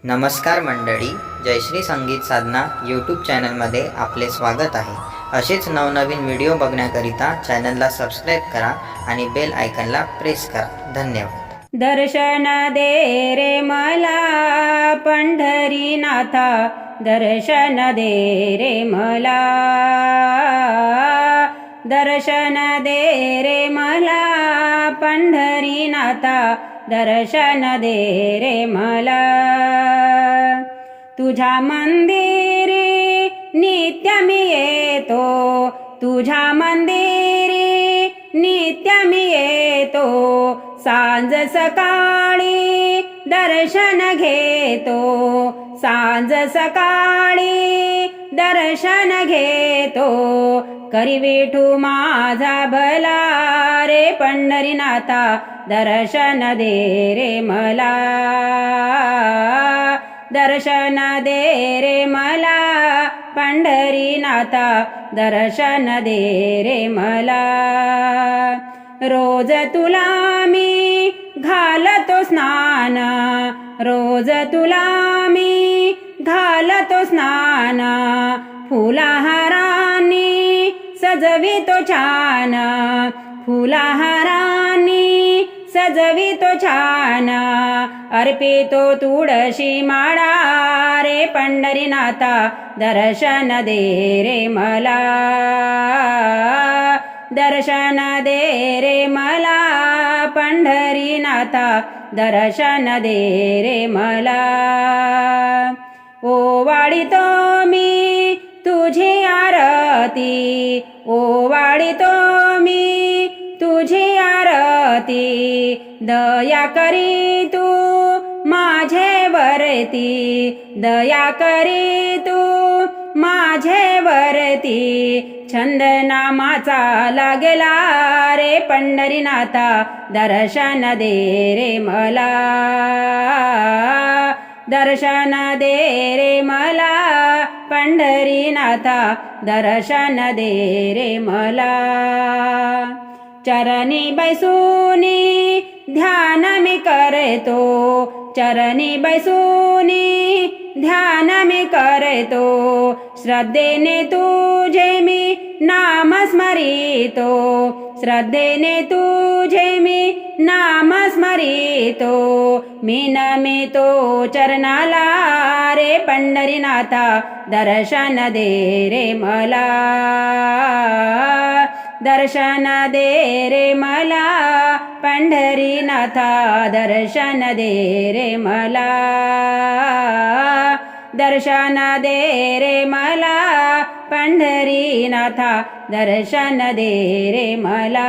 नमस्कार मंडळी, जयश्री संगीत साधना यूट्यूब चॅनलमध्ये आपले स्वागत आहे। असेच नवनवीन व्हिडिओ बघण्याकरिता चॅनलला सबस्क्राईब करा आणि बेल आयकॉनला प्रेस करा। धन्यवाद। दर्शन दे रे मला पंढरीनाथा, दर्शन दे रे मला, दर्शन दे रे मला पंढरीनाथा, दर्शन दे रे मला। तुझ्या मंदिरी नित्य मी येतो, तुझ्या मंदिरी नित्य मी येतो, सांज सकाळी दर्शन घेतो, सांज सकाळी दर्शन घेतो। करी विठू माझा भला रे पंढरीनाथा, दर्शन दे रे मला, दर्शन दे रे मला पंढरीनाथा, दर्शन दे रे मला। रोज तुला मी घालतो स्नान, रोज तुला मी घालतो स्नान, फुलाहारांनी सजवितो छान, फुलाहारांनी सजवितो छान। अर्पितो तुळशी माळा रे पंढरीनाथा, दर्शन दे रे मला, दर्शन दे रे मला पंढरीनाथा, दर्शन दे रे मला। ओवाळितो मी तुझी आरती, ओवाळितो मी तुझी आरती, दया करी तू माझे वरती, दया करी तू माझे वरती। छंद नामाचा लागला रे पंढरीनाथा, दर्शन दे रे मला, दर्शन दे रे मला पंढरीनाथा, दर्शन दे रे मला। चरणी बैसूनी ध्यान मी करतो, चरणी बैसूनी ध्यान मी करतो, श्रद्धेने तुझे मी नाम स्मरितो, श्रद्धेने तुझे मी नाम स्मरितो। मी नमितो चरणाला रे पंढरीनाथा, दर्शन दे रे मला, दर्शन दे रे मला पंढरीनाथा, दर्शन दे रे मला, दर्शन दे रे मला पंढरीनाथा, दर्शन दे रे मला।